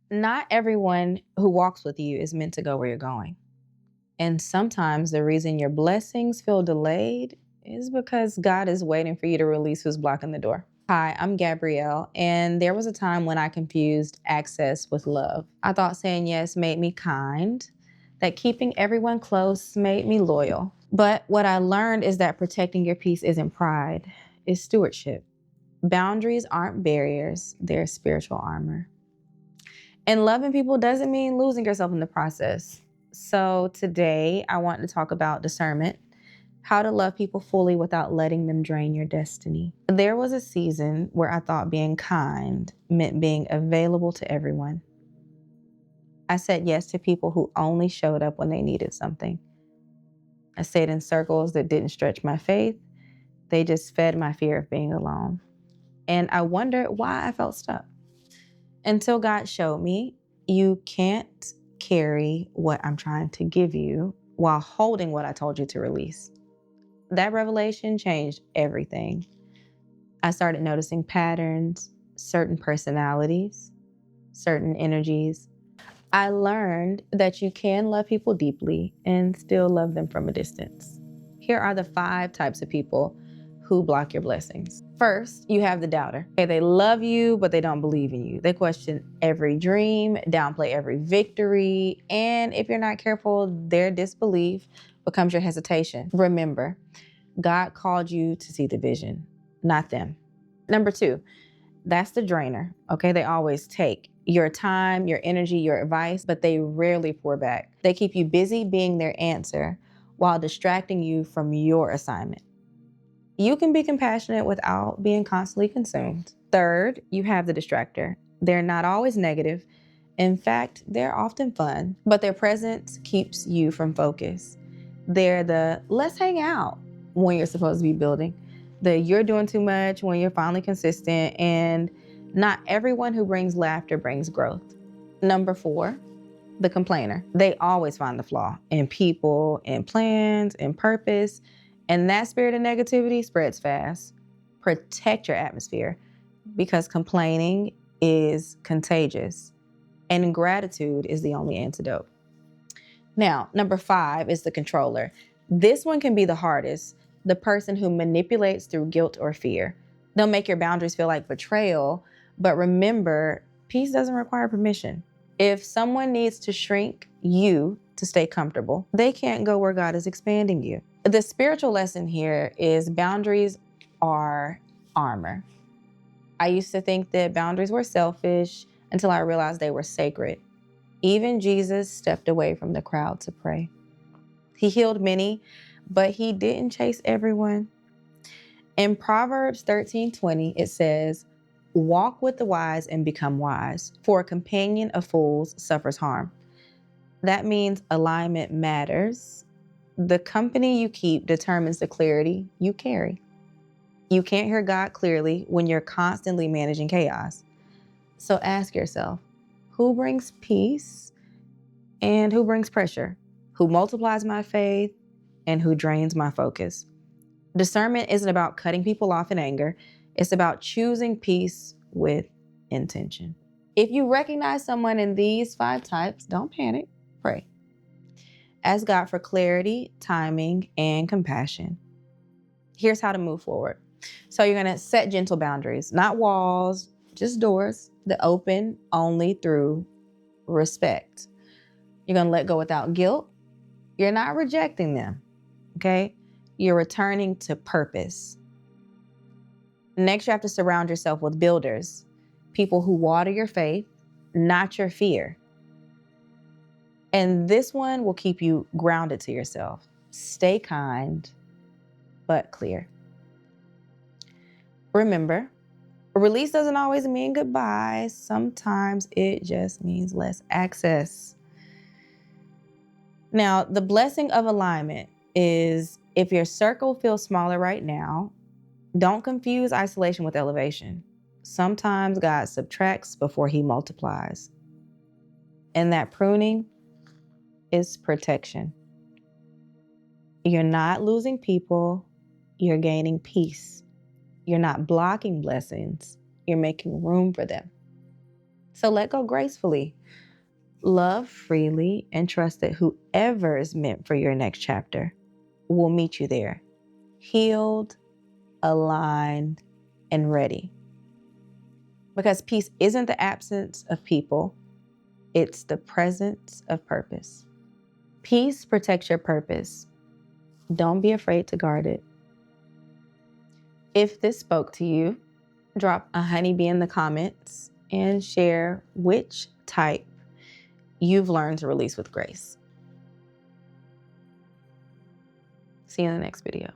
Not everyone who walks with you is meant to go where you're going. And sometimes the reason your blessings feel delayed is because God is waiting for you to release who's blocking the door. Hi, I'm Gabrielle, and there was a time when I confused access with love. I thought saying yes made me kind, that keeping everyone close made me loyal. But what I learned is that protecting your peace isn't pride, it's stewardship. Boundaries aren't barriers, they're spiritual armor. And loving people doesn't mean losing yourself in the process. So today I want to talk about discernment, how to love people fully without letting them drain your destiny. There was a season where I thought being kind meant being available to everyone. I said yes to people who only showed up when they needed something. I stayed in circles that didn't stretch my faith. They just fed my fear of being alone. And I wondered why I felt stuck. Until God showed me, you can't carry what I'm trying to give you while holding what I told you to release. That revelation changed everything. I started noticing patterns, certain personalities, certain energies. I learned that you can love people deeply and still love them from a distance. Here are the 5 types of people who block your blessings. First, you have the doubter. Okay, they love you, but they don't believe in you. They question every dream, downplay every victory, and if you're not careful, their disbelief becomes your hesitation. Remember, God called you to see the vision, not them. Number 2, that's the drainer. Okay, they always take your time, your energy, your advice, but they rarely pour back. They keep you busy being their answer while distracting you from your assignment. You can be compassionate without being constantly consumed. Third, you have the distractor. They're not always negative. In fact, they're often fun, but their presence keeps you from focus. They're the let's hang out when you're supposed to be building. The you're doing too much when you're finally consistent, and not everyone who brings laughter brings growth. Number 4, the complainer. They always find the flaw in people, in plans, in purpose, and that spirit of negativity spreads fast. Protect your atmosphere because complaining is contagious and gratitude is the only antidote. Now, number 5 is the controller. This one can be the hardest, the person who manipulates through guilt or fear. They'll make your boundaries feel like betrayal, but remember, peace doesn't require permission. If someone needs to shrink you to stay comfortable, they can't go where God is expanding you. The spiritual lesson here is boundaries are armor. I used to think that boundaries were selfish until I realized they were sacred. Even Jesus stepped away from the crowd to pray. He healed many, but he didn't chase everyone. In Proverbs 13:20, it says, "Walk with the wise and become wise, for a companion of fools suffers harm." That means alignment matters. The company you keep determines the clarity you carry. You can't hear God clearly when you're constantly managing chaos. So ask yourself, who brings peace and who brings pressure? Who multiplies my faith and who drains my focus? Discernment isn't about cutting people off in anger. It's about choosing peace with intention. If you recognize someone in these 5 types, don't panic, pray. Ask God for clarity, timing, and compassion. Here's how to move forward. So you're going to set gentle boundaries, not walls, just doors that open only through respect. You're going to let go without guilt. You're not rejecting them, okay? You're returning to purpose. Next, you have to surround yourself with builders, people who water your faith, not your fear. And this one will keep you grounded to yourself. Stay kind, but clear. Remember, release doesn't always mean goodbye. Sometimes it just means less access. Now, the blessing of alignment is if your circle feels smaller right now, don't confuse isolation with elevation. Sometimes God subtracts before he multiplies. And that pruning is protection. You're not losing people, you're gaining peace. You're not blocking blessings, you're making room for them. So let go gracefully, love freely, and trust that whoever is meant for your next chapter will meet you there, healed, aligned, and ready. Because peace isn't the absence of people, it's the presence of purpose. Peace protects your purpose. Don't be afraid to guard it. If this spoke to you, drop a honeybee in the comments and share which type you've learned to release with grace. See you in the next video.